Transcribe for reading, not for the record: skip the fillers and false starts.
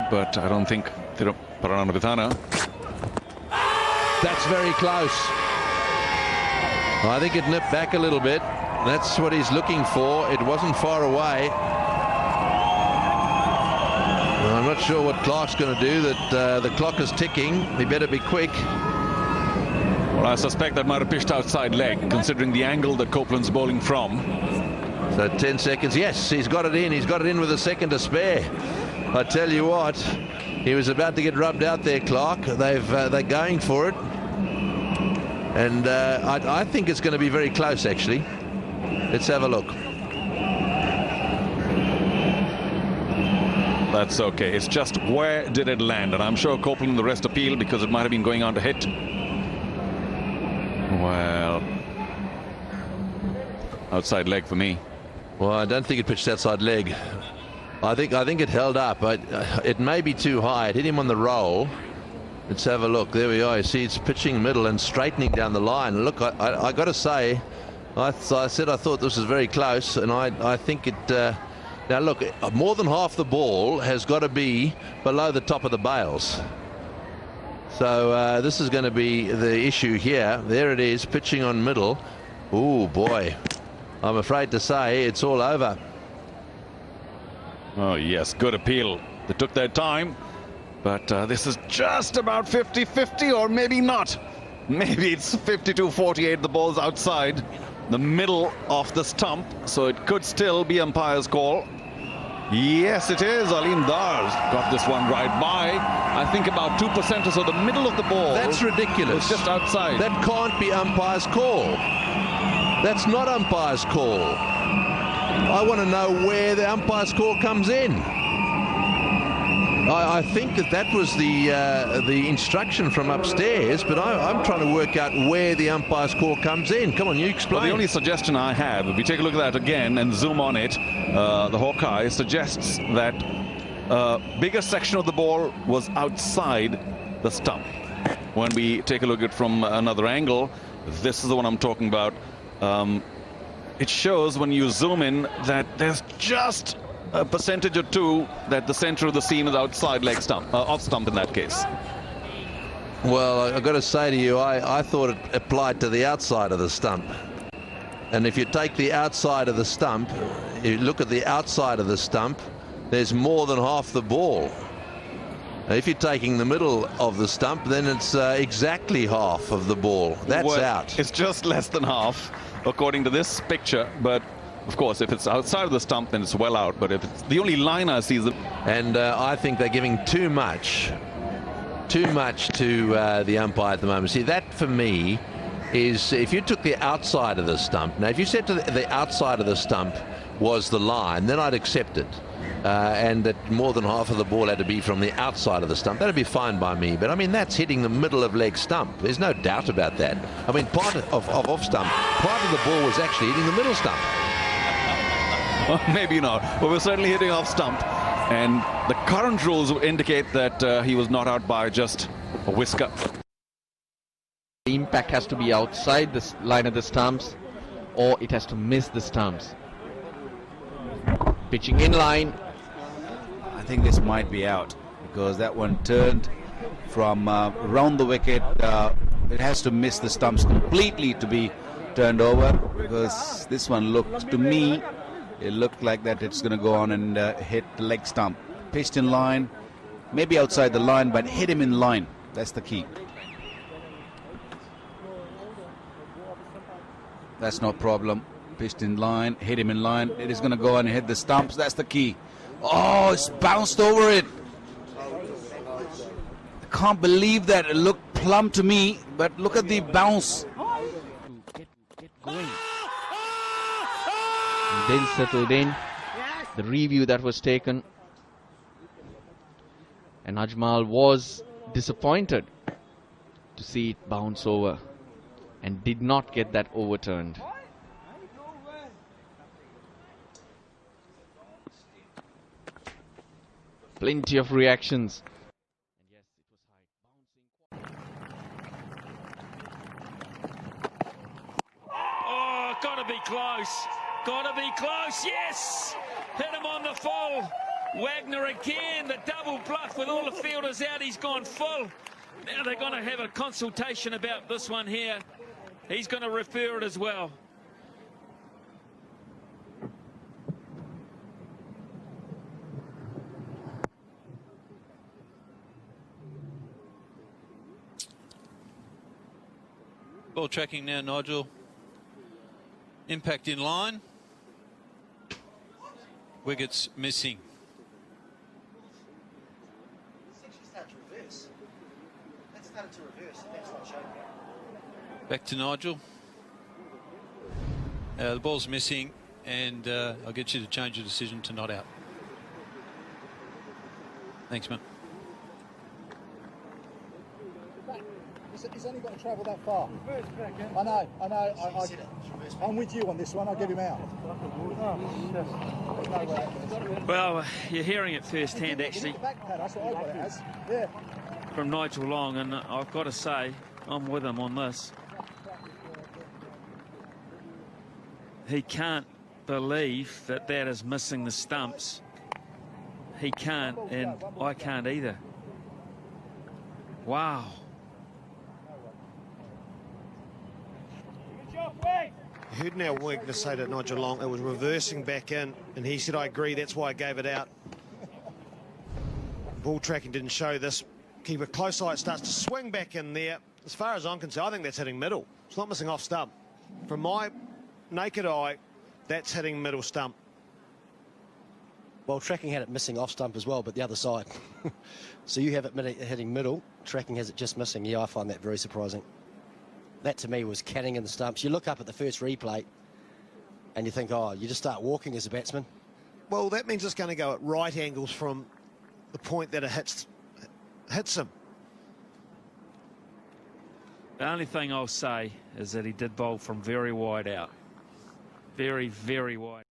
but I don't think Paranavithana. That's very close. I think it nipped back a little bit. That's what he's looking for. It wasn't far away. I'm not sure what Clark's going to do. That the clock is ticking. He better be quick. Well, I suspect that might have pitched outside leg, considering the angle that Copeland's bowling from. So 10 seconds. Yes, he's got it in. He's got it in with a second to spare. I tell you what, he was about to get rubbed out there, Clark. They're going for it. And I think it's going to be very close, actually. Let's have a look. That's okay. It's just where did it land? And I'm sure Copeland and the rest appeal because it might have been going on to hit. Well, outside leg for me. Well, I don't think it pitched outside leg. I think it held up. It may be too high. It hit him on the roll. Let's have a look. There we are. You see, it's pitching middle and straightening down the line. Look, I got to say, I said I thought this was very close, and I think it. Now look, more than half the ball has got to be below the top of the bails. So this is going to be the issue here. There it is, pitching on middle. Ooh, boy. I'm afraid to say it's all over. Oh, yes, good appeal. They took their time, but this is just about 50-50, or maybe not. Maybe it's 52-48. The ball's outside the middle of the stump, so it could still be umpire's call. Yes, it is. Alim Dar's got this one right by. I think about 2% or so, the middle of the ball. That's ridiculous. It's just outside. That can't be umpire's call. That's not umpire's call. I want to know where the umpire's call comes in. I think that was the instruction from upstairs, but I'm trying to work out where the umpire's call comes in. Come on, you explain. Well, the only suggestion I have, if we take a look at that again and zoom on it, the Hawkeye suggests that bigger section of the ball was outside the stump. When we take a look at it from another angle, this is the one I'm talking about. It shows when you zoom in that there's just a percentage or two that the center of the seam is outside leg stump, off stump in that case. Well, I've got to say to you, I thought it applied to the outside of the stump. And if you take the outside of the stump, you look at the outside of the stump, there's more than half the ball. If you're taking the middle of the stump, then it's exactly half of the ball. That's out. It's just less than half, according to this picture, but of course, if it's outside of the stump, then it's well out. But if it's the only line I see is... And I think they're giving too much to the umpire at the moment. See, that for me is if you took the outside of the stump. Now, if you said to the outside of the stump was the line, then I'd accept it. And that more than half of the ball had to be from the outside of the stump. That'd be fine by me. But I mean, that's hitting the middle of leg stump. There's no doubt about that. I mean, part of off stump, part of the ball was actually hitting the middle stump. Well, maybe not, but we're certainly hitting off stump, and the current rules indicate that he was not out by just a whisker. The impact has to be outside the line of the stumps, or it has to miss the stumps. Pitching in line. I think this might be out because that one turned from around the wicket. It has to miss the stumps completely to be turned over, because this one looked to me, it looked like that it's going to go on and hit the leg stump. Pitched in line, maybe outside the line, but hit him in line. That's the key. That's no problem. Pitched in line, hit him in line. It is going to go on and hit the stumps. That's the key. Oh, it's bounced over it. I can't believe that. It looked plumb to me, but look at the bounce. Get going. Then settled in. The review that was taken, and Ajmal was disappointed to see it bounce over and did not get that overturned. Plenty of reactions. Oh, gotta be close. Gotta be close, yes! Hit him on the full. Wagner again, the double bluff with all the fielders out. He's gone full. Now they're going to have a consultation about this one here. He's going to refer it as well. Ball tracking now, Nigel. Impact in line. Wickets missing. Back to Nigel. The ball's missing, and I'll get you to change your decision to not out. Thanks, man. He's only got to travel that far. I know. I'm with you on this one. I'll get him out. Well, you're hearing it firsthand, actually, That's what I got it as. Yeah. from Nigel Long, and I've got to say, I'm with him on this. He can't believe that that is missing the stumps. He can't, and I can't either. Wow. I heard now Wagner say to Nigel Long it was reversing back in, and he said, I agree, that's why I gave it out. Ball tracking didn't show this. Keep a close eye, it starts to swing back in there. As far as I'm concerned, I think that's hitting middle. It's not missing off stump. From my naked eye, that's hitting middle stump. Well, tracking had it missing off stump as well, but the other side. So you have it hitting middle, tracking has it just missing. Yeah, I find that very surprising. That to me was canning in the stumps. You look up at the first replay and you think, oh, you just start walking as a batsman. Well, that means it's going to go at right angles from the point that it hits him. The only thing I'll say is that he did bowl from very wide out. Very, very wide.